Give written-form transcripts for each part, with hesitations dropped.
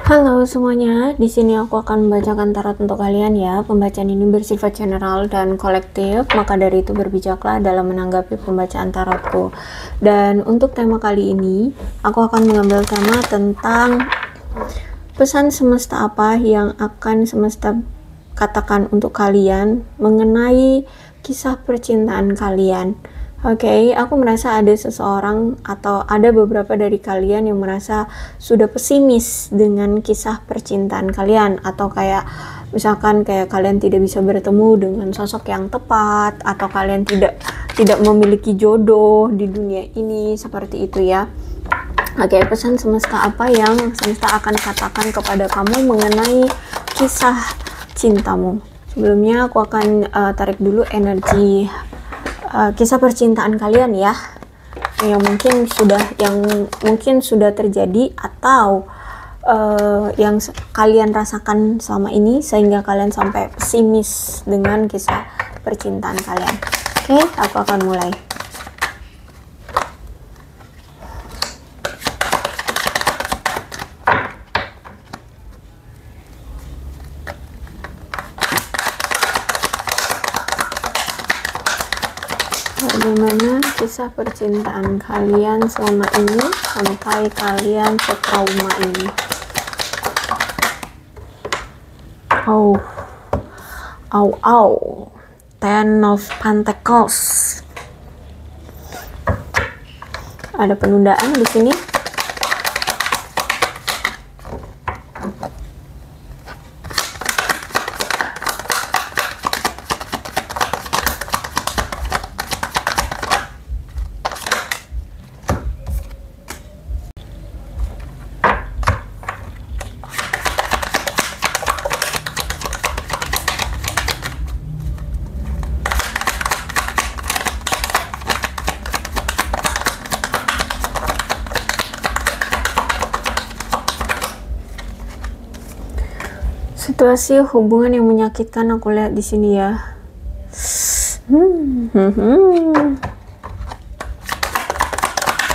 Halo semuanya, di sini aku akan membacakan tarot untuk kalian ya. Pembacaan ini bersifat general dan kolektif, maka dari itu berbijaklah dalam menanggapi pembacaan tarotku. Dan untuk tema kali ini, aku akan mengambil tema tentang pesan semesta apa yang akan semesta katakan untuk kalian mengenai kisah percintaan kalian. Oke, aku merasa ada seseorang atau ada beberapa dari kalian yang merasa sudah pesimis dengan kisah percintaan kalian, atau kayak misalkan kayak kalian tidak bisa bertemu dengan sosok yang tepat, atau kalian tidak memiliki jodoh di dunia ini, seperti itu ya. Oke, pesan semesta apa yang semesta akan katakan kepada kamu mengenai kisah cintamu? Sebelumnya aku akan tarik dulu energi kisah percintaan kalian ya, yang mungkin sudah terjadi atau yang kalian rasakan selama ini sehingga kalian sampai pesimis dengan kisah percintaan kalian. Oke, aku akan mulai. Bagaimana kisah percintaan kalian selama ini sampai kalian setrauma ini? Ten of Pentacles. Ada penundaan di sini. Situasi hubungan yang menyakitkan aku lihat di sini ya.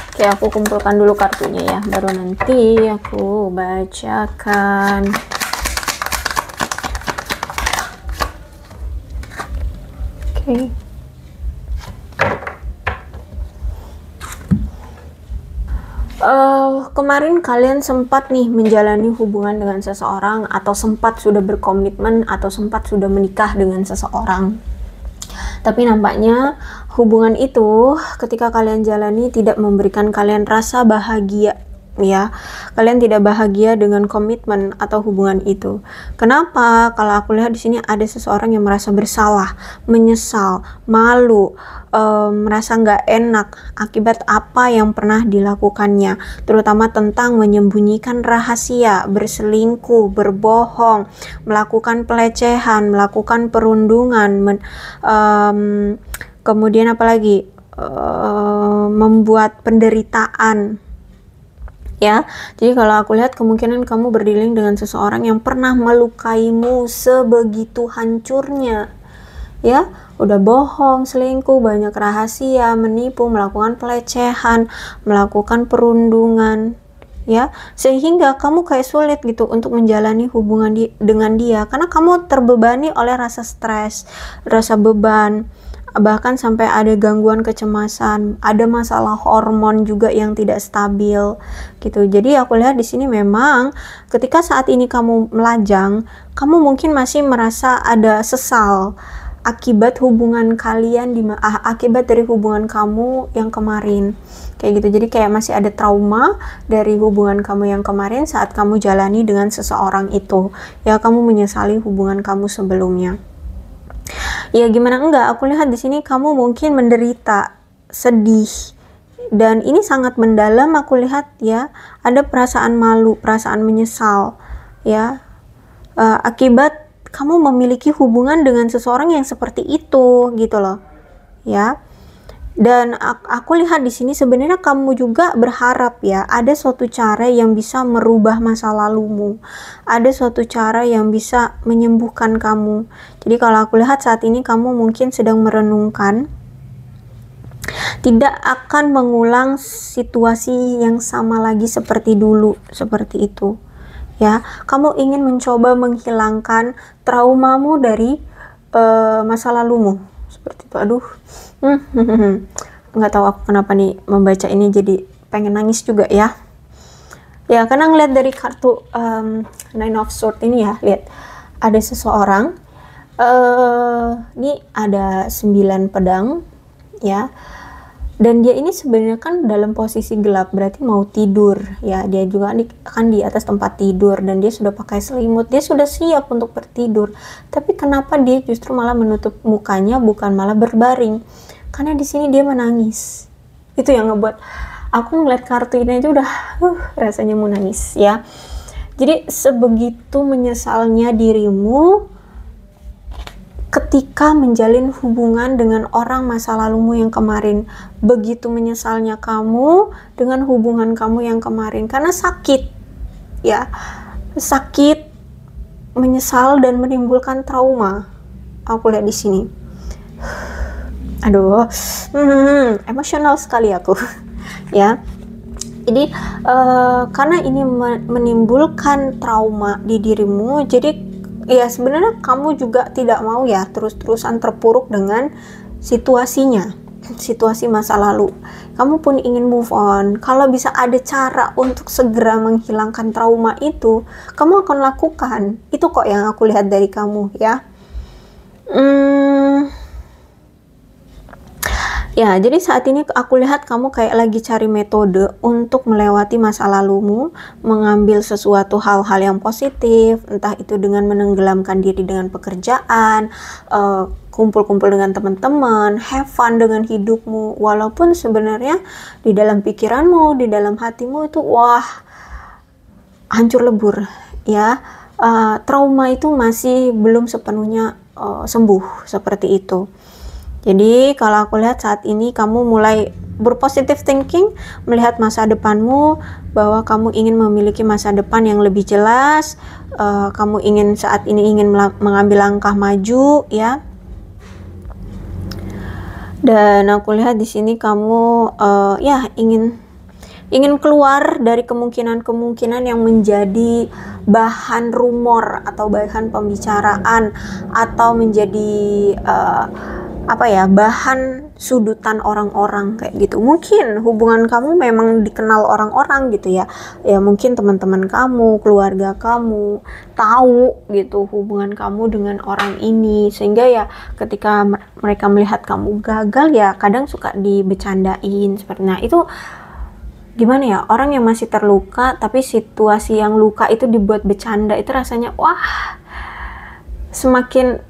Oke, aku kumpulkan dulu kartunya ya, baru nanti aku bacakan. Oke. Kemarin kalian sempat nih menjalani hubungan dengan seseorang, atau sempat sudah berkomitmen, atau sempat sudah menikah dengan seseorang. Tapi nampaknya hubungan itu ketika kalian jalani tidak memberikan kalian rasa bahagia ya. Kalian tidak bahagia dengan komitmen atau hubungan itu. Kenapa? Kalau aku lihat di sini ada seseorang yang merasa bersalah, menyesal, malu, merasa nggak enak akibat apa yang pernah dilakukannya, terutama tentang menyembunyikan rahasia, berselingkuh, berbohong, melakukan pelecehan, melakukan perundungan, kemudian apalagi membuat penderitaan ya. Jadi kalau aku lihat kemungkinan kamu berdealing dengan seseorang yang pernah melukaimu sebegitu hancurnya ya. Udah bohong, selingkuh, banyak rahasia, menipu, melakukan pelecehan, melakukan perundungan ya, sehingga kamu kayak sulit gitu untuk menjalani hubungan dengan dia, karena kamu terbebani oleh rasa stres, rasa beban, bahkan sampai ada gangguan kecemasan, ada masalah hormon juga yang tidak stabil gitu. Jadi aku lihat di sini memang ketika saat ini kamu melajang, kamu mungkin masih merasa ada sesal akibat hubungan kalian akibat dari hubungan kamu yang kemarin kayak gitu. Jadi kayak masih ada trauma dari hubungan kamu yang kemarin saat kamu jalani dengan seseorang itu ya. Kamu menyesali hubungan kamu sebelumnya. Ya gimana enggak, aku lihat di sini kamu mungkin menderita, sedih, dan ini sangat mendalam aku lihat ya. Ada perasaan malu, perasaan menyesal ya, akibat kamu memiliki hubungan dengan seseorang yang seperti itu gitu loh ya. Dan aku lihat di sini sebenarnya kamu juga berharap ya ada suatu cara yang bisa merubah masa lalumu, ada suatu cara yang bisa menyembuhkan kamu. Jadi kalau aku lihat saat ini kamu mungkin sedang merenungkan tidak akan mengulang situasi yang sama lagi seperti dulu, seperti itu ya. Kamu ingin mencoba menghilangkan traumamu dari masa lalumu, seperti itu. Aduh, nggak tahu aku kenapa nih membaca ini jadi pengen nangis juga ya. Ya, karena ngeliat dari kartu Nine of Swords ini ya, lihat ada seseorang, ini ada 9 pedang ya, dan dia ini sebenarnya kan dalam posisi gelap, berarti mau tidur ya. Dia juga kan di atas tempat tidur dan dia sudah pakai selimut, dia sudah siap untuk bertidur, tapi kenapa dia justru malah menutup mukanya, bukan malah berbaring? Karena di sini dia menangis. Itu yang ngebuat aku ngeliat kartu ini aja udah rasanya mau nangis ya. Jadi sebegitu menyesalnya dirimu ketika menjalin hubungan dengan orang masa lalumu yang kemarin. Begitu menyesalnya kamu dengan hubungan kamu yang kemarin, karena sakit ya, sakit, menyesal dan menimbulkan trauma. Aku lihat di sini, aduh, emosional sekali aku ya. Jadi karena ini menimbulkan trauma di dirimu, jadi ya sebenarnya kamu juga tidak mau ya terus-terusan terpuruk dengan situasinya, situasi masa lalu. Kamu pun ingin move on. Kalau bisa ada cara untuk segera menghilangkan trauma itu, kamu akan lakukan. Itu kok yang aku lihat dari kamu ya. Ya, jadi saat ini aku lihat kamu kayak lagi cari metode untuk melewati masa lalumu, mengambil sesuatu hal-hal yang positif, entah itu dengan menenggelamkan diri dengan pekerjaan, kumpul-kumpul dengan teman-teman, have fun dengan hidupmu, walaupun sebenarnya di dalam pikiranmu, di dalam hatimu itu wah, hancur lebur ya. Trauma itu masih belum sepenuhnya sembuh seperti itu. Jadi kalau aku lihat saat ini kamu mulai berpositive thinking, melihat masa depanmu, bahwa kamu ingin memiliki masa depan yang lebih jelas, kamu ingin saat ini ingin mengambil langkah maju ya. Dan aku lihat di sini kamu ya ingin keluar dari kemungkinan-kemungkinan yang menjadi bahan rumor atau bahan pembicaraan, atau menjadi bahan sudutan orang-orang kayak gitu. Mungkin hubungan kamu memang dikenal orang-orang gitu ya. Ya mungkin teman-teman kamu, keluarga kamu tahu gitu hubungan kamu dengan orang ini, sehingga ya ketika mereka melihat kamu gagal ya kadang suka dibecandain seperti. Nah, itu gimana ya, orang yang masih terluka tapi situasi yang luka itu dibuat bercanda, itu rasanya wah, semakin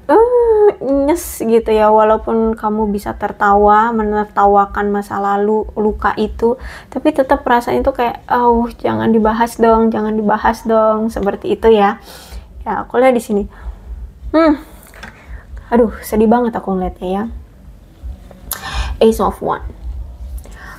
nyes gitu ya. Walaupun kamu bisa tertawa, menertawakan masa lalu luka itu, tapi tetap rasanya itu kayak jangan dibahas dong, seperti itu ya. Ya, aku lihat di sini. Aduh, sedih banget aku ngeliatnya ya. Ace of Wands.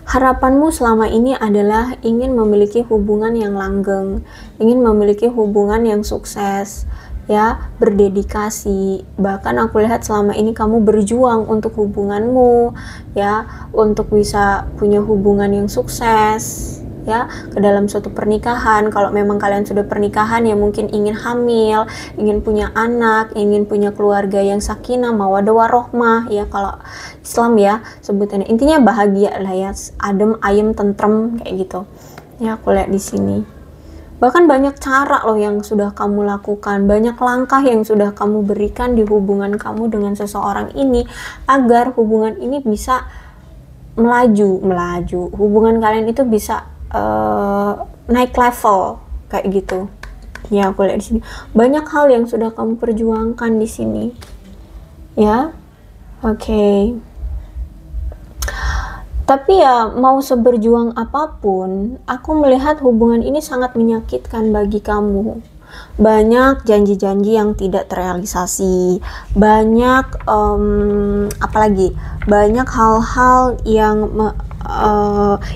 Harapanmu selama ini adalah ingin memiliki hubungan yang langgeng, ingin memiliki hubungan yang sukses ya, berdedikasi. Bahkan aku lihat selama ini kamu berjuang untuk hubunganmu ya, untuk bisa punya hubungan yang sukses ya, ke dalam suatu pernikahan. Kalau memang kalian sudah pernikahan ya mungkin ingin hamil, ingin punya anak, ingin punya keluarga yang sakinah mawaddah warohmah ya, kalau Islam ya sebutannya. Intinya bahagia lah ya, adem ayem tentrem kayak gitu ya. Aku lihat di sini bahkan banyak cara loh yang sudah kamu lakukan, banyak langkah yang sudah kamu berikan di hubungan kamu dengan seseorang ini, agar hubungan ini bisa melaju, hubungan kalian itu bisa naik level kayak gitu ya. Aku lihat di sini banyak hal yang sudah kamu perjuangkan di sini ya. Oke. Tapi ya mau seberjuang apapun, aku melihat hubungan ini sangat menyakitkan bagi kamu. Banyak janji-janji yang tidak terrealisasi, banyak banyak hal-hal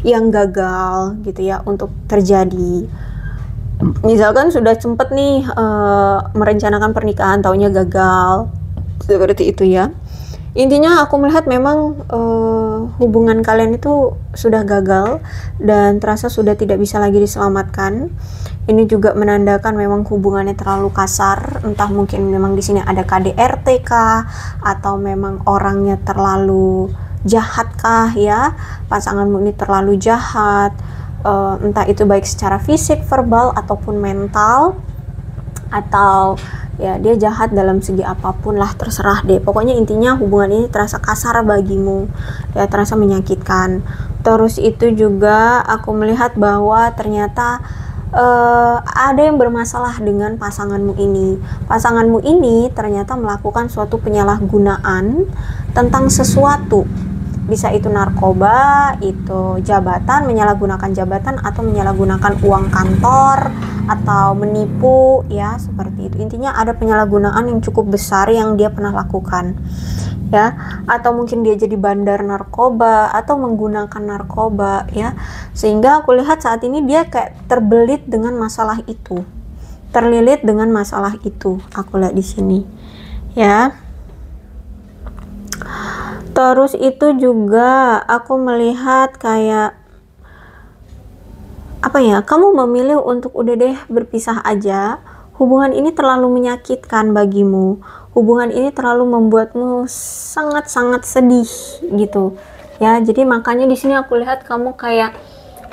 yang gagal gitu ya untuk terjadi. Misalkan sudah sempet nih merencanakan pernikahan, taunya gagal, seperti itu ya. Intinya aku melihat memang hubungan kalian itu sudah gagal dan terasa sudah tidak bisa lagi diselamatkan. Ini juga menandakan memang hubungannya terlalu kasar, entah mungkin memang di sini ada KDRT kah, atau memang orangnya terlalu jahat kah ya, pasanganmu ini terlalu jahat, entah itu baik secara fisik, verbal, ataupun mental, atau ya dia jahat dalam segi apapun lah, terserah deh. Pokoknya intinya hubungan ini terasa kasar bagimu ya, terasa menyakitkan. Terus itu juga aku melihat bahwa ternyata ada yang bermasalah dengan pasanganmu ini. Pasanganmu ini ternyata melakukan suatu penyalahgunaan tentang sesuatu, bisa itu narkoba, itu jabatan, menyalahgunakan jabatan, atau menyalahgunakan uang kantor, atau menipu ya, seperti itu. Intinya ada penyalahgunaan yang cukup besar yang dia pernah lakukan ya, atau mungkin dia jadi bandar narkoba atau menggunakan narkoba ya, sehingga aku lihat saat ini dia kayak terbelit dengan masalah itu, terlilit dengan masalah itu, aku lihat di sini ya. Terus itu juga aku melihat kayak apa ya, kamu memilih untuk udah deh berpisah aja. Hubungan ini terlalu menyakitkan bagimu, hubungan ini terlalu membuatmu sangat-sangat sedih gitu ya. Jadi makanya di sini aku lihat kamu kayak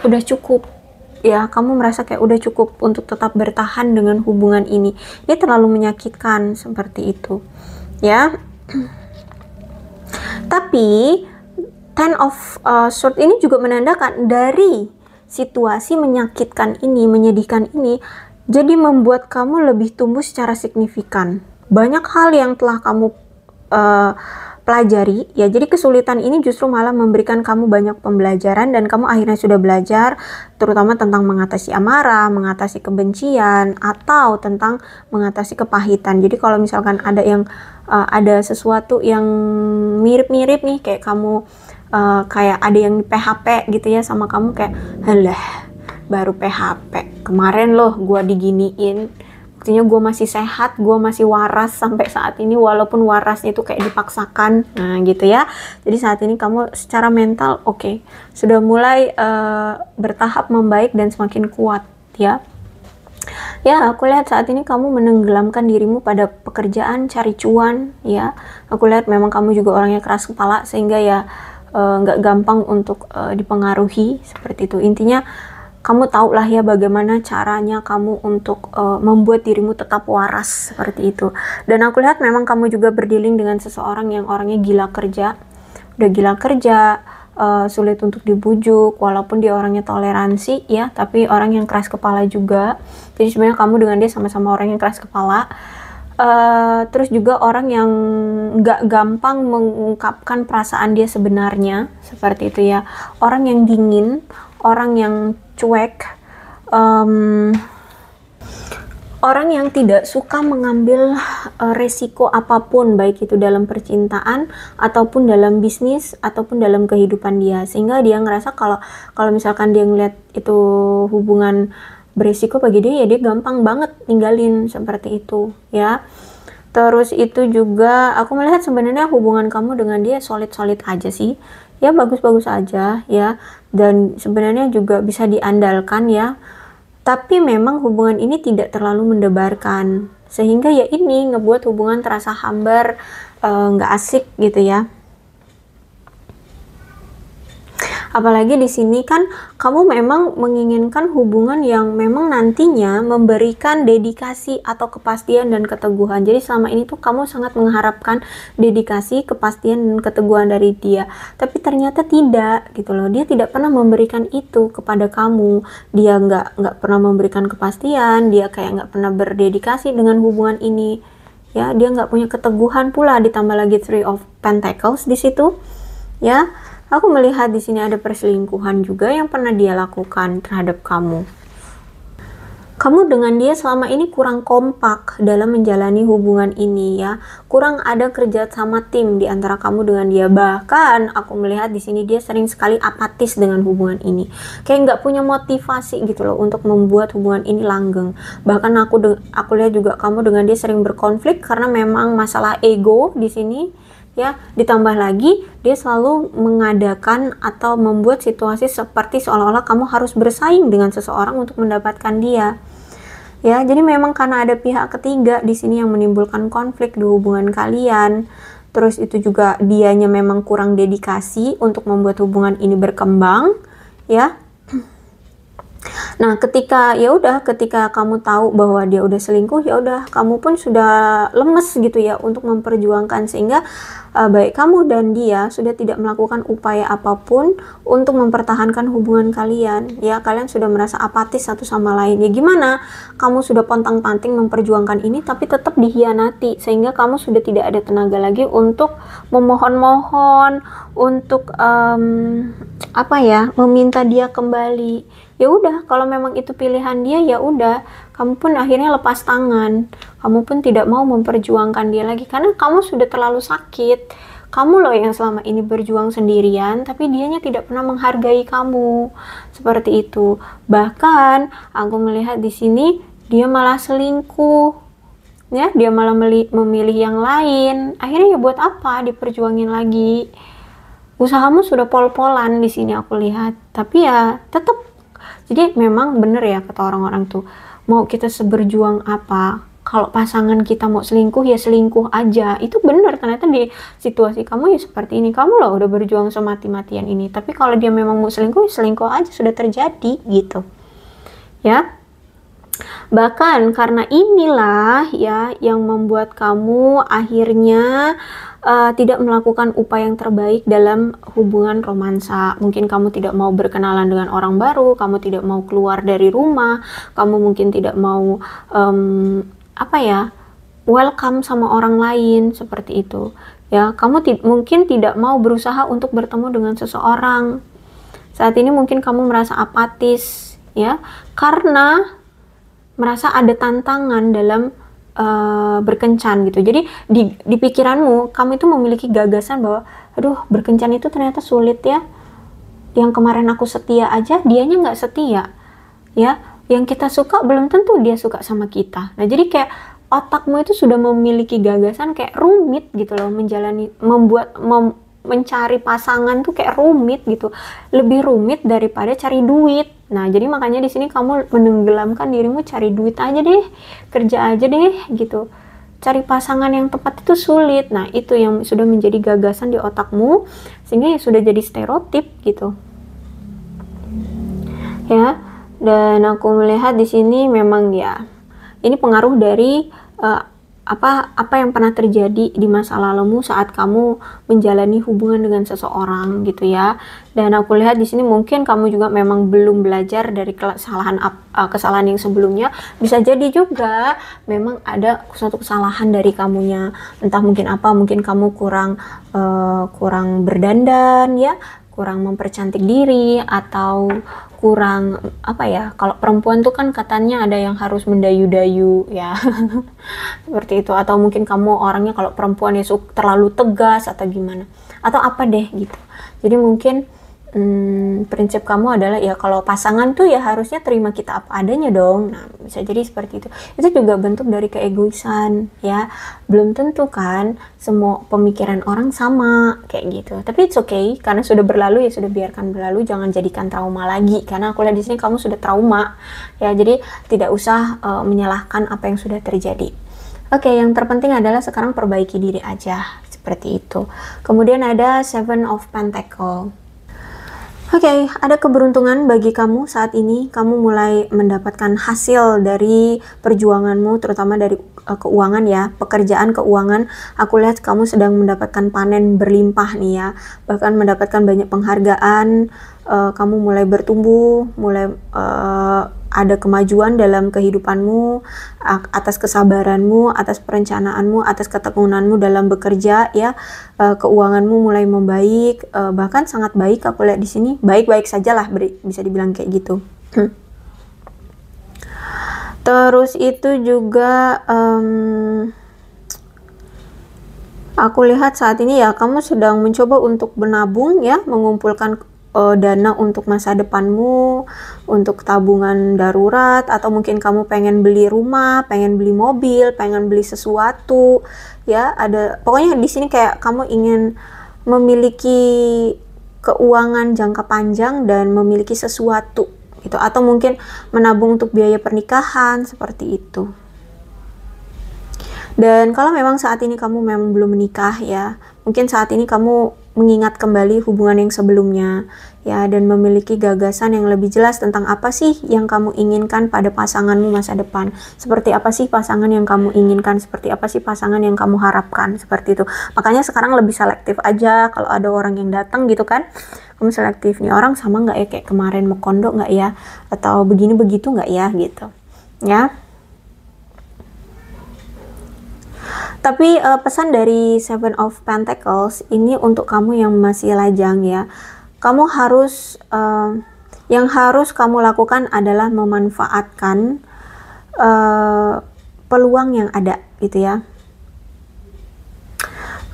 udah cukup ya, kamu merasa kayak udah cukup untuk tetap bertahan dengan hubungan ini terlalu menyakitkan seperti itu ya. Tapi Ten of Swords ini juga menandakan dari situasi menyakitkan ini, menyedihkan ini, jadi membuat kamu lebih tumbuh secara signifikan. Banyak hal yang telah kamu pelajari ya, jadi kesulitan ini justru malah memberikan kamu banyak pembelajaran, dan kamu akhirnya sudah belajar terutama tentang mengatasi amarah, mengatasi kebencian, atau tentang mengatasi kepahitan. Jadi kalau misalkan ada yang ada sesuatu yang mirip-mirip nih, kayak kamu kayak ada yang PHP gitu ya sama kamu, kayak halah baru PHP, kemarin loh gue diginiin, buktinya gue masih sehat, gue masih waras sampai saat ini, walaupun warasnya itu kayak dipaksakan. Nah gitu ya. Jadi saat ini kamu secara mental oke, sudah mulai bertahap membaik dan semakin kuat ya. Ya, aku lihat saat ini kamu menenggelamkan dirimu pada pekerjaan, cari cuan ya. Aku lihat memang kamu juga orangnya keras kepala, sehingga ya nggak gampang untuk dipengaruhi seperti itu. Intinya kamu tahu lah ya bagaimana caranya kamu untuk membuat dirimu tetap waras seperti itu. Dan aku lihat memang kamu juga berdealing dengan seseorang yang orangnya gila kerja, udah gila kerja, sulit untuk dibujuk, walaupun dia orangnya toleransi ya, tapi orang yang keras kepala juga. Jadi sebenarnya kamu dengan dia sama-sama orang yang keras kepala. Terus juga orang yang nggak gampang mengungkapkan perasaan dia sebenarnya, seperti itu ya. Orang yang dingin, orang yang cuek, orang yang tidak suka mengambil resiko apapun, baik itu dalam percintaan ataupun dalam bisnis ataupun dalam kehidupan dia, sehingga dia ngerasa kalau misalkan dia ngeliat itu hubungan beresiko bagi dia, ya dia gampang banget ninggalin seperti itu ya. Terus itu juga aku melihat sebenarnya hubungan kamu dengan dia solid-solid aja sih ya, bagus-bagus aja ya, dan sebenarnya juga bisa diandalkan ya. Tapi memang hubungan ini tidak terlalu mendebarkan, sehingga ya ini ngebuat hubungan terasa hambar, nggak asik gitu ya. Apalagi di sini kan kamu memang menginginkan hubungan yang memang nantinya memberikan dedikasi atau kepastian dan keteguhan. Jadi selama ini tuh kamu sangat mengharapkan dedikasi, kepastian dan keteguhan dari dia. Tapi ternyata tidak gitu loh. Dia tidak pernah memberikan itu kepada kamu. Dia nggak pernah memberikan kepastian. Dia kayak nggak pernah berdedikasi dengan hubungan ini. Ya, dia nggak punya keteguhan pula. Ditambah lagi Three of Pentacles di situ. Ya. Aku melihat di sini ada perselingkuhan juga yang pernah dia lakukan terhadap kamu. Kamu dengan dia selama ini kurang kompak dalam menjalani hubungan ini ya. Kurang ada kerja sama tim di antara kamu dengan dia. Bahkan aku melihat di sini dia sering sekali apatis dengan hubungan ini. Kayak nggak punya motivasi gitu loh untuk membuat hubungan ini langgeng. Bahkan aku lihat juga kamu dengan dia sering berkonflik karena memang masalah ego di sini. ya. Ditambah lagi dia selalu mengadakan atau membuat situasi seperti seolah-olah kamu harus bersaing dengan seseorang untuk mendapatkan dia. Ya, jadi memang karena ada pihak ketiga di sini yang menimbulkan konflik di hubungan kalian. Terus itu juga dianya memang kurang dedikasi untuk membuat hubungan ini berkembang, ya. Nah, ketika kamu tahu bahwa dia udah selingkuh, ya udah kamu pun sudah lemes gitu ya untuk memperjuangkan, sehingga baik kamu dan dia sudah tidak melakukan upaya apapun untuk mempertahankan hubungan kalian. Ya, kalian sudah merasa apatis satu sama lain. Ya gimana? Kamu sudah pontang-panting memperjuangkan ini tapi tetap dihianati, sehingga kamu sudah tidak ada tenaga lagi untuk memohon-mohon, untuk meminta dia kembali. Ya udah, kalau memang itu pilihan dia, ya udah, kamu pun akhirnya lepas tangan. Kamu pun tidak mau memperjuangkan dia lagi karena kamu sudah terlalu sakit. Kamu loh yang selama ini berjuang sendirian, tapi dianya tidak pernah menghargai kamu. Seperti itu. Bahkan aku melihat di sini dia malah selingkuh. Ya, dia malah memilih yang lain. Akhirnya ya buat apa diperjuangin lagi? Usahamu sudah pol-polan di sini aku lihat. Tapi ya tetap. Jadi memang bener ya kata orang-orang tuh, mau kita seberjuang apa, kalau pasangan kita mau selingkuh ya selingkuh aja. Itu bener, ternyata di situasi kamu ya seperti ini. Kamu loh udah berjuang semati-matian ini, tapi kalau dia memang mau selingkuh ya selingkuh aja, sudah terjadi gitu ya. Bahkan karena inilah ya yang membuat kamu akhirnya tidak melakukan upaya yang terbaik dalam hubungan romansa. Mungkin kamu tidak mau berkenalan dengan orang baru, kamu tidak mau keluar dari rumah, kamu mungkin tidak mau welcome sama orang lain, seperti itu. Ya, kamu mungkin tidak mau berusaha untuk bertemu dengan seseorang. Saat ini mungkin kamu merasa apatis, ya, karena merasa ada tantangan dalam berkencan gitu. Jadi di pikiranmu kamu itu memiliki gagasan bahwa aduh, berkencan itu ternyata sulit ya. Yang kemarin aku setia aja dianya nggak setia ya. Yang kita suka belum tentu dia suka sama kita. Nah, jadi kayak otakmu itu sudah memiliki gagasan kayak rumit gitu loh, mencari pasangan tuh kayak rumit gitu, lebih rumit daripada cari duit. Nah, jadi makanya di sini kamu menenggelamkan dirimu, cari duit aja deh, kerja aja deh gitu. Cari pasangan yang tepat itu sulit. Nah, itu yang sudah menjadi gagasan di otakmu, sehingga ya sudah jadi stereotip gitu. Ya, dan aku melihat di sini memang ya, ini pengaruh dari apa yang pernah terjadi di masa lalumu saat kamu menjalani hubungan dengan seseorang gitu ya. Dan aku lihat di sini mungkin kamu juga memang belum belajar dari kesalahan yang sebelumnya. Bisa jadi juga memang ada suatu kesalahan dari kamunya. Entah mungkin apa, mungkin kamu kurang berdandan ya, kurang mempercantik diri, atau kurang kalau perempuan tuh kan katanya ada yang harus mendayu-dayu ya. Seperti itu. Atau mungkin kamu orangnya kalau perempuan ya terlalu tegas atau gimana, atau apa deh gitu. Jadi mungkin prinsip kamu adalah ya kalau pasangan tuh ya harusnya terima kita apa adanya dong. Nah, bisa jadi seperti itu. Itu juga bentuk dari keegoisan ya. Belum tentu kan semua pemikiran orang sama kayak gitu. Tapi it's okay, karena sudah berlalu ya sudah, biarkan berlalu, jangan jadikan trauma lagi. Karena aku lihat di sini kamu sudah trauma ya. Jadi tidak usah menyalahkan apa yang sudah terjadi. Oke, yang terpenting adalah sekarang perbaiki diri aja, seperti itu. Kemudian ada Seven of Pentacles. Oke, ada keberuntungan bagi kamu saat ini. Kamu mulai mendapatkan hasil dari perjuanganmu, terutama dari keuangan ya, pekerjaan, keuangan. Aku lihat kamu sedang mendapatkan panen berlimpah nih ya, bahkan mendapatkan banyak penghargaan. Kamu mulai bertumbuh, mulai ada kemajuan dalam kehidupanmu, atas kesabaranmu, atas perencanaanmu, atas ketekunanmu dalam bekerja ya. Keuanganmu mulai membaik, bahkan sangat baik. Aku lihat di sini baik-baik saja lah, bisa dibilang kayak gitu. Terus itu juga aku lihat saat ini ya kamu sedang mencoba untuk menabung ya, mengumpulkan dana untuk masa depanmu, untuk tabungan darurat, atau mungkin kamu pengen beli rumah, pengen beli mobil, pengen beli sesuatu, ya. Ada pokoknya di sini kayak kamu ingin memiliki keuangan jangka panjang dan memiliki sesuatu gitu, atau mungkin menabung untuk biaya pernikahan seperti itu. Dan kalau memang saat ini kamu memang belum menikah ya, mungkin saat ini kamu mengingat kembali hubungan yang sebelumnya ya, dan memiliki gagasan yang lebih jelas tentang apa sih yang kamu inginkan pada pasanganmu masa depan. Seperti apa sih pasangan yang kamu inginkan, seperti apa sih pasangan yang kamu harapkan, seperti itu. Makanya sekarang lebih selektif aja kalau ada orang yang datang gitu kan. Kamu selektif, nih orang sama nggak ya kayak kemarin, mau kondo nggak ya, atau begini begitu nggak ya gitu ya. Tapi pesan dari Seven of Pentacles ini untuk kamu yang masih lajang ya. Kamu harus, yang harus kamu lakukan adalah memanfaatkan peluang yang ada gitu ya.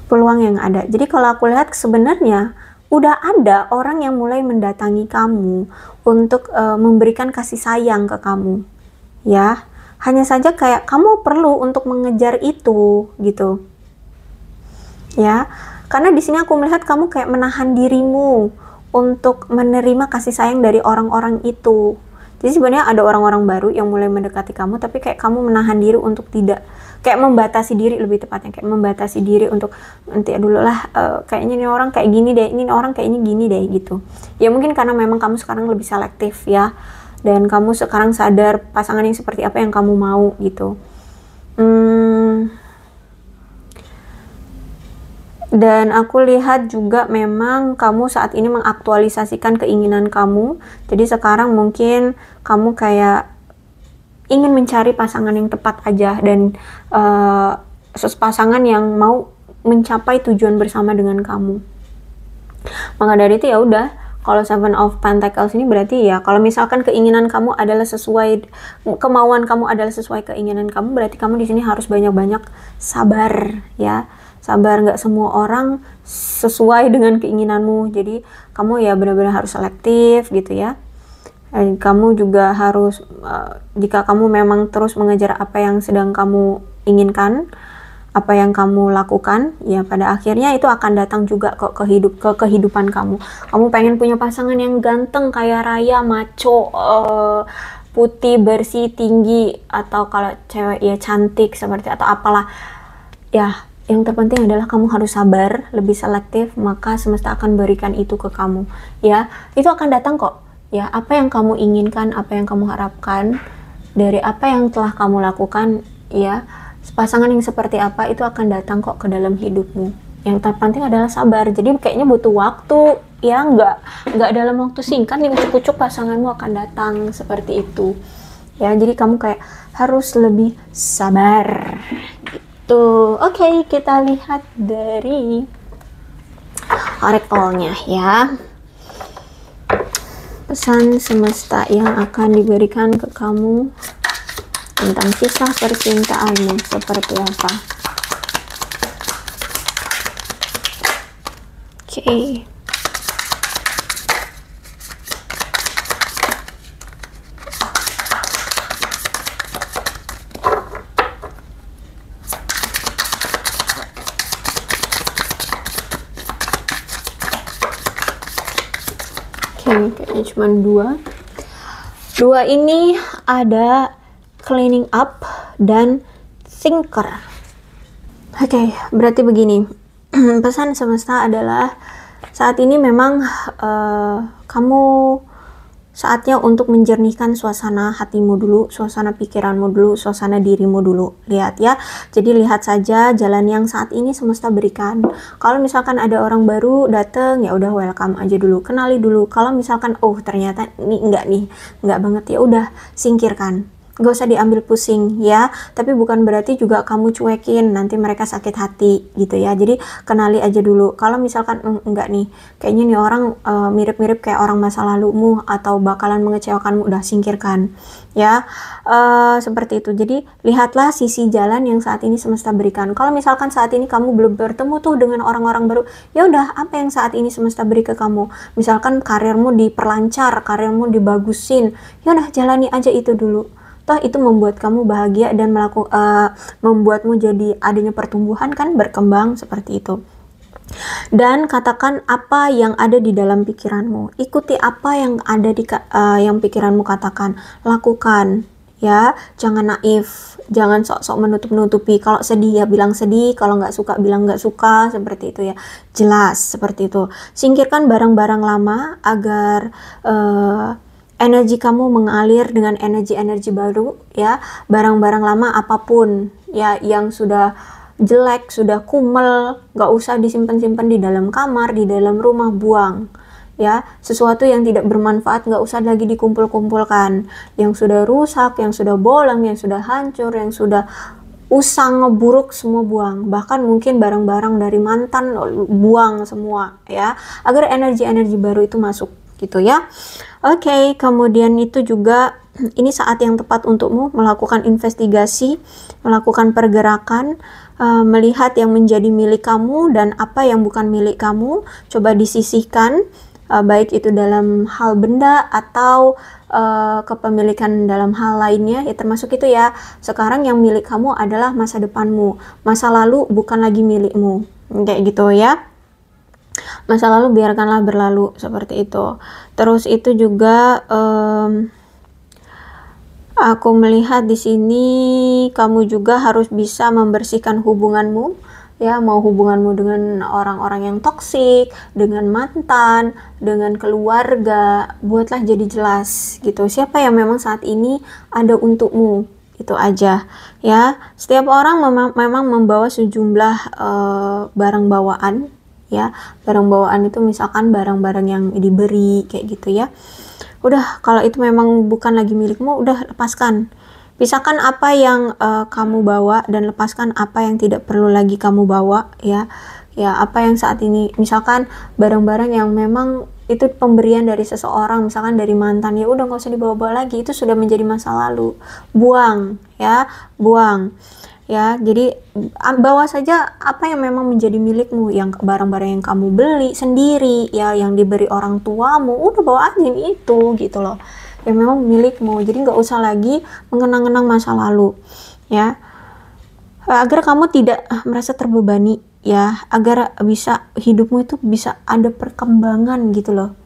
Peluang yang ada. Jadi kalau aku lihat sebenarnya udah ada orang yang mulai mendatangi kamu untuk memberikan kasih sayang ke kamu ya. Hanya saja kayak kamu perlu untuk mengejar itu gitu ya, karena di sini aku melihat kamu kayak menahan dirimu untuk menerima kasih sayang dari orang-orang itu. Jadi sebenarnya ada orang-orang baru yang mulai mendekati kamu, tapi kayak kamu menahan diri untuk tidak, kayak membatasi diri lebih tepatnya, kayak membatasi diri untuk nanti dulu lah, kayaknya ini orang kayak gini deh, ini orang kayaknya gini deh gitu ya. Mungkin karena memang kamu sekarang lebih selektif ya, dan kamu sekarang sadar pasangan yang seperti apa yang kamu mau gitu. Dan aku lihat juga memang kamu saat ini mengaktualisasikan keinginan kamu. Jadi sekarang mungkin kamu kayak ingin mencari pasangan yang tepat aja, dan pasangan yang mau mencapai tujuan bersama dengan kamu. Maka dari itu ya udah, kalau Seven of Pentacles ini berarti ya, kalau misalkan keinginan kamu adalah sesuai, kemauan kamu adalah sesuai keinginan kamu, berarti kamu di sini harus banyak-banyak sabar ya. Sabar, nggak semua orang sesuai dengan keinginanmu. Jadi kamu ya benar-benar harus selektif gitu ya. Dan kamu juga harus, jika kamu memang terus mengejar apa yang sedang kamu inginkan, apa yang kamu lakukan, ya pada akhirnya itu akan datang juga kok ke kehidupan kamu. Kamu pengen punya pasangan yang ganteng, kaya raya, maco, putih, bersih, tinggi, atau kalau cewek ya cantik seperti, atau apalah. Ya, yang terpenting adalah kamu harus sabar, lebih selektif, maka semesta akan berikan itu ke kamu. Ya, itu akan datang kok. Ya, apa yang kamu inginkan, apa yang kamu harapkan, dari apa yang telah kamu lakukan, ya, pasangan yang seperti apa itu akan datang kok ke dalam hidupmu. Yang terpenting adalah sabar. Jadi kayaknya butuh waktu ya, nggak dalam waktu singkat nih ucuk-ucuk pasanganmu akan datang seperti itu ya. Jadi kamu kayak harus lebih sabar gitu. Oke, kita lihat dari oracle-nya ya. Pesan semesta yang akan diberikan ke kamu tentang kisah percintaanmu seperti apa. Oke. Kayaknya cuma dua ini ada cleaning up dan thinker. Oke, berarti begini. Pesan semesta adalah saat ini memang kamu saatnya untuk menjernihkan suasana hatimu dulu, suasana pikiranmu dulu, suasana dirimu dulu. Lihat ya. Jadi lihat saja jalan yang saat ini semesta berikan. Kalau misalkan ada orang baru datang, ya udah welcome aja dulu, kenali dulu. Kalau misalkan oh ternyata ini enggak banget, ya udah singkirkan. gak usah diambil pusing ya. Tapi bukan berarti juga kamu cuekin, nanti mereka sakit hati gitu ya. Jadi kenali aja dulu. Kalau misalkan enggak nih, kayaknya nih orang mirip-mirip kayak orang masa lalumu atau bakalan mengecewakanmu, udah singkirkan ya. Seperti itu. Jadi lihatlah sisi jalan yang saat ini semesta berikan. Kalau misalkan saat ini kamu belum bertemu tuh dengan orang-orang baru, ya udah, apa yang saat ini semesta beri ke kamu? Misalkan karirmu diperlancar, karirmu dibagusin, ya udah jalani aja itu dulu. Toh itu membuat kamu bahagia dan membuatmu jadi adanya pertumbuhan kan, berkembang seperti itu. Dan katakan apa yang ada di dalam pikiranmu. Ikuti apa yang ada di yang pikiranmu katakan, lakukan ya. Jangan naif, jangan sok-sok menutup-nutupi. Kalau sedih ya bilang sedih, kalau nggak suka bilang nggak suka, seperti itu ya. Jelas seperti itu. Singkirkan barang-barang lama agar energi kamu mengalir dengan energi-energi baru ya. Barang-barang lama apapun ya yang sudah jelek, sudah kumel, gak usah disimpan-simpan di dalam kamar, di dalam rumah, buang ya. Sesuatu yang tidak bermanfaat gak usah lagi dikumpul-kumpulkan. Yang sudah rusak, yang sudah bolong, yang sudah hancur, yang sudah usang, ngeburuk, semua buang. Bahkan mungkin barang-barang dari mantan buang semua ya, agar energi-energi baru itu masuk gitu ya. Oke, kemudian itu juga ini saat yang tepat untukmu melakukan investigasi, melakukan pergerakan, melihat yang menjadi milik kamu dan apa yang bukan milik kamu, coba disisihkan, baik itu dalam hal benda atau kepemilikan dalam hal lainnya ya, termasuk itu ya. Sekarang yang milik kamu adalah masa depanmu, masa lalu bukan lagi milikmu, kayak gitu ya. Masa lalu biarkanlah berlalu, seperti itu. Terus itu juga aku melihat di sini kamu juga harus bisa membersihkan hubunganmu ya, mau hubunganmu dengan orang-orang yang toksik, dengan mantan, dengan keluarga, buatlah jadi jelas gitu. Siapa yang memang saat ini ada untukmu, itu aja ya. Setiap orang memang membawa sejumlah barang bawaan ya. Barang bawaan itu misalkan barang-barang yang diberi kayak gitu ya. Udah, kalau itu memang bukan lagi milikmu, udah lepaskan. Pisahkan apa yang kamu bawa dan lepaskan apa yang tidak perlu lagi kamu bawa ya. Ya, apa yang saat ini misalkan barang-barang yang memang itu pemberian dari seseorang, misalkan dari mantan, ya udah nggak usah dibawa-bawa lagi, itu sudah menjadi masa lalu. Buang ya, buang. Ya, jadi bawa saja apa yang memang menjadi milikmu, yang barang-barang yang kamu beli sendiri ya, yang diberi orang tuamu, udah bawa aja itu gitu loh, yang memang milikmu. Jadi nggak usah lagi mengenang-kenang masa lalu ya, agar kamu tidak merasa terbebani ya, agar bisa hidupmu itu bisa ada perkembangan gitu loh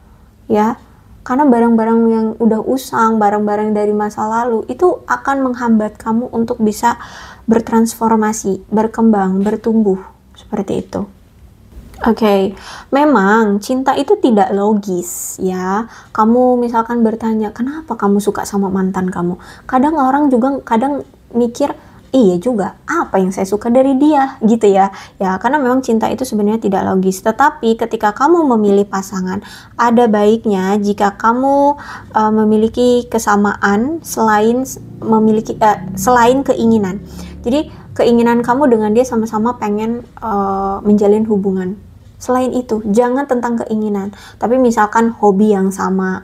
ya. Karena barang-barang yang udah usang, barang-barang dari masa lalu itu akan menghambat kamu untuk bisa bertransformasi, berkembang, bertumbuh, seperti itu. Oke, memang cinta itu tidak logis ya. Kamu misalkan bertanya, kenapa kamu suka sama mantan kamu? Kadang orang juga mikir, iya juga, apa yang saya suka dari dia gitu ya. Ya, karena memang cinta itu sebenarnya tidak logis. Tetapi ketika kamu memilih pasangan, ada baiknya jika kamu memiliki kesamaan selain keinginan. Jadi keinginan kamu dengan dia sama-sama pengen menjalin hubungan. Selain itu, jangan tentang keinginan, tapi misalkan hobi yang sama,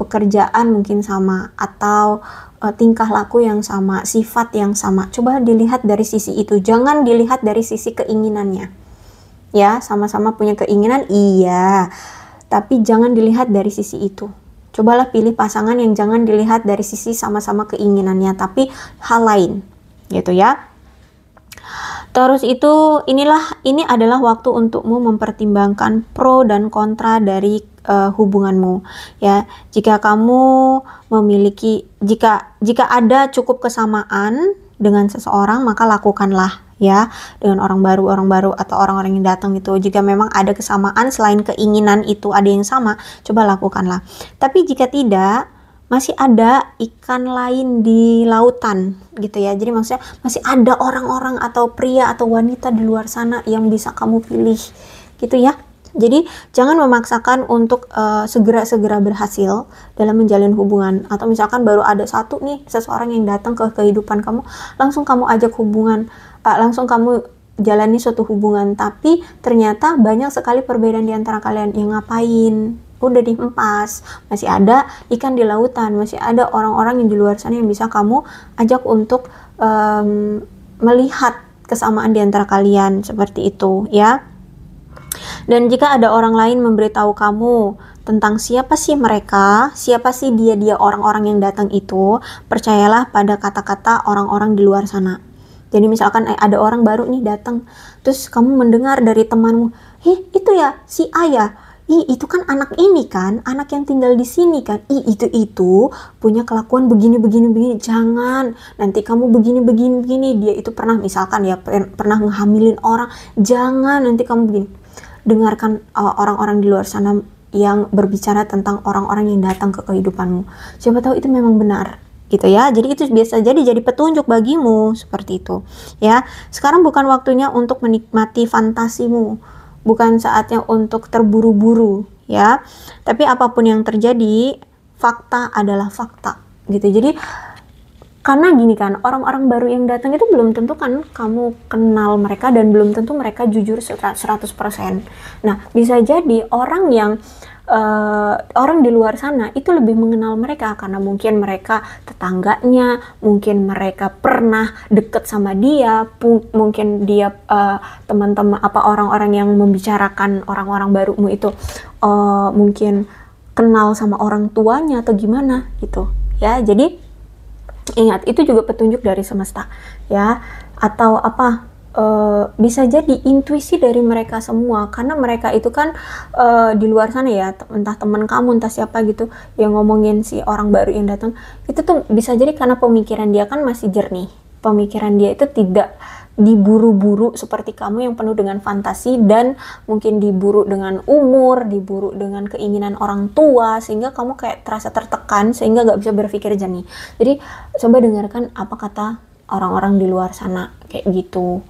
pekerjaan mungkin sama, atau tingkah laku yang sama, sifat yang sama. Coba dilihat dari sisi itu, jangan dilihat dari sisi keinginannya. Ya, sama-sama punya keinginan, iya, tapi jangan dilihat dari sisi itu. Cobalah pilih pasangan yang jangan dilihat dari sisi sama-sama keinginannya, tapi hal lain, gitu ya. Terus itu ini adalah waktu untukmu mempertimbangkan pro dan kontra dari hubunganmu ya. Jika kamu memiliki jika ada cukup kesamaan dengan seseorang, maka lakukanlah ya, dengan orang baru atau orang-orang yang datang itu. Jika memang ada kesamaan selain keinginan itu ada yang sama, coba lakukanlah. Tapi jika tidak, masih ada ikan lain di lautan gitu ya. Jadi maksudnya masih ada orang-orang atau pria atau wanita di luar sana yang bisa kamu pilih gitu ya. Jadi jangan memaksakan untuk segera-segera berhasil dalam menjalin hubungan. Atau misalkan baru ada satu nih seseorang yang datang ke kehidupan kamu, langsung kamu ajak hubungan, langsung kamu jalani suatu hubungan, tapi ternyata banyak sekali perbedaan di antara kalian. Yang ngapain? Udah dihempas, masih ada ikan di lautan, masih ada orang-orang yang di luar sana yang bisa kamu ajak untuk melihat kesamaan di antara kalian, seperti itu ya. Dan jika ada orang lain memberitahu kamu tentang siapa sih mereka, siapa sih dia orang-orang yang datang itu, percayalah pada kata-kata orang-orang di luar sana. Jadi misalkan ada orang baru nih datang, terus kamu mendengar dari temanmu, itu ya si A ya, itu kan anak ini kan, anak yang tinggal di sini kan, itu punya kelakuan begini, jangan, nanti kamu begini, dia itu pernah misalkan ya, pernah ngehamilin orang, jangan, nanti kamu begini. Dengarkan orang-orang di luar sana yang berbicara tentang orang-orang yang datang ke kehidupanmu. Siapa tahu itu memang benar, gitu ya. Jadi itu biasa jadi petunjuk bagimu, seperti itu. Ya, sekarang bukan waktunya untuk menikmati fantasimu, bukan saatnya untuk terburu-buru, ya. Tapi apapun yang terjadi, fakta adalah fakta, gitu. Jadi karena gini kan, orang-orang baru yang datang itu belum tentu kan kamu kenal mereka dan belum tentu mereka jujur 100%. Nah, bisa jadi orang yang orang di luar sana itu lebih mengenal mereka karena mungkin mereka tetangganya, mungkin mereka pernah deket sama dia, mungkin dia teman-teman orang-orang yang membicarakan orang-orang barumu itu mungkin kenal sama orang tuanya atau gimana gitu ya. Jadi ingat, itu juga petunjuk dari semesta ya, atau bisa jadi intuisi dari mereka semua, karena mereka itu kan di luar sana ya, entah teman kamu, entah siapa gitu yang ngomongin si orang baru yang datang, itu tuh bisa jadi karena pemikiran dia kan masih jernih, pemikiran dia itu tidak diburu-buru seperti kamu yang penuh dengan fantasi dan mungkin diburu dengan umur, diburu dengan keinginan orang tua, sehingga kamu kayak terasa tertekan sehingga gak bisa berpikir jernih. Jadi coba dengarkan apa kata orang-orang di luar sana kayak gitu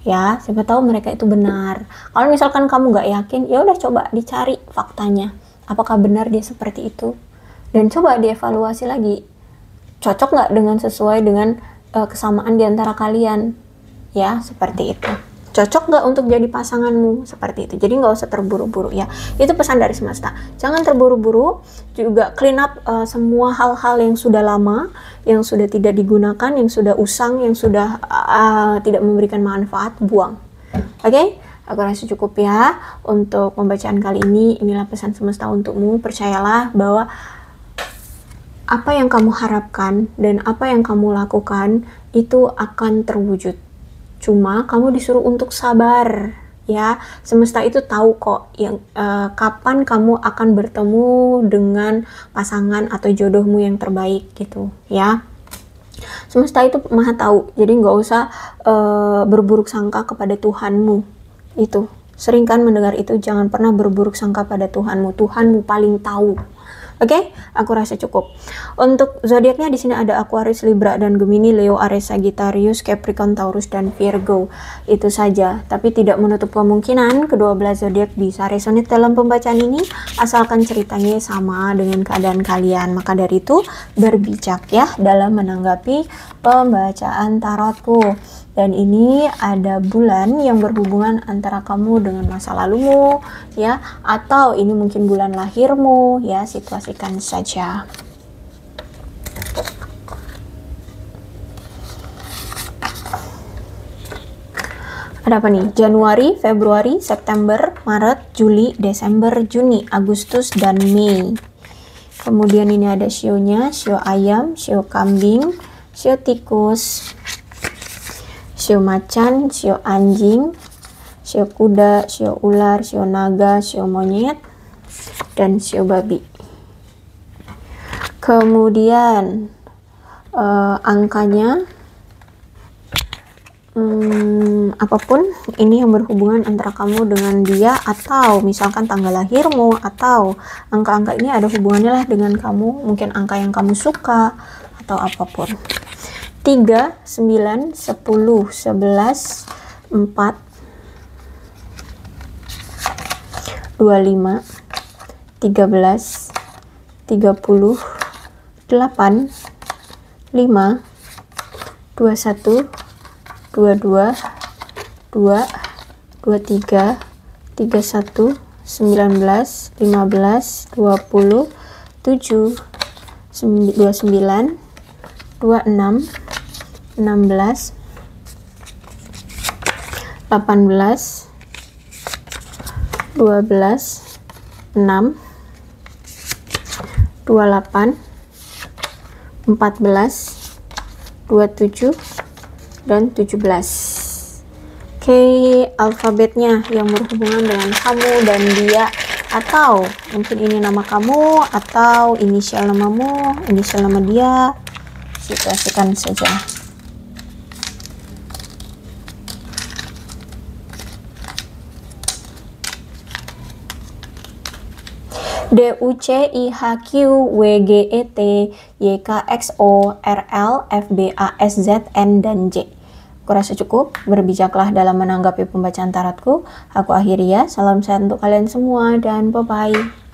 ya, siapa tahu mereka itu benar. Kalau misalkan kamu gak yakin, ya udah coba dicari faktanya, apakah benar dia seperti itu, dan coba dievaluasi lagi, cocok gak dengan sesuai dengan kesamaan di antara kalian ya, seperti itu. Cocok gak untuk jadi pasanganmu, seperti itu. Jadi gak usah terburu-buru ya. Itu pesan dari semesta. Jangan terburu-buru. Juga clean up semua hal-hal yang sudah lama, yang sudah tidak digunakan, yang sudah usang, yang sudah tidak memberikan manfaat, buang. Oke? Aku rasa cukup ya untuk pembacaan kali ini. Inilah pesan semesta untukmu. Percayalah bahwa apa yang kamu harapkan dan apa yang kamu lakukan itu akan terwujud. Cuma kamu disuruh untuk sabar ya. Semesta itu tahu kok yang kapan kamu akan bertemu dengan pasangan atau jodohmu yang terbaik gitu ya. Semesta itu maha tahu, jadi nggak usah berburuk sangka kepada Tuhanmu. Itu sering kan mendengar itu, jangan pernah berburuk sangka pada Tuhanmu. Tuhanmu paling tahu. Oke, aku rasa cukup. Untuk zodiaknya di sini ada Aquarius, Libra, dan Gemini, Leo, Aries, Sagittarius, Capricorn, Taurus, dan Virgo. Itu saja, tapi tidak menutup kemungkinan kedua belas zodiak bisa resonate dalam pembacaan ini, asalkan ceritanya sama dengan keadaan kalian. Maka dari itu, berbijak ya dalam menanggapi pembacaan tarotku. Dan ini ada bulan yang berhubungan antara kamu dengan masa lalumu ya, atau ini mungkin bulan lahirmu ya, situasikan saja. Ada apa nih? Januari, Februari, September, Maret, Juli, Desember, Juni, Agustus, dan Mei. Kemudian ini ada sionya, sio ayam, sio kambing, sio tikus, sio macan, sio anjing, sio kuda, sio ular, sio naga, sio monyet, dan sio babi. Kemudian angkanya apapun ini yang berhubungan antara kamu dengan dia, atau misalkan tanggal lahirmu, atau angka-angka ini ada hubungannya lah dengan kamu, mungkin angka yang kamu suka atau apapun. 3, 9, 10, 11, 4, 4, 25, 13, 30, 8, 5, 21, 22, 2, 23, 31, 19, 15, 20, 7, 29, 26, 16, 18, 12, 6, 28, 14, 27, dan 17. Oke, alfabetnya yang berhubungan dengan kamu dan dia, atau mungkin ini nama kamu atau inisial namamu, inisial nama dia, situasikan saja. D U C I H Q W G E T Y K X O R L F B A S Z N dan J. Aku rasa cukup, berbijaklah dalam menanggapi pembacaan tarotku. Aku akhiri ya, salam sehat untuk kalian semua dan bye-bye.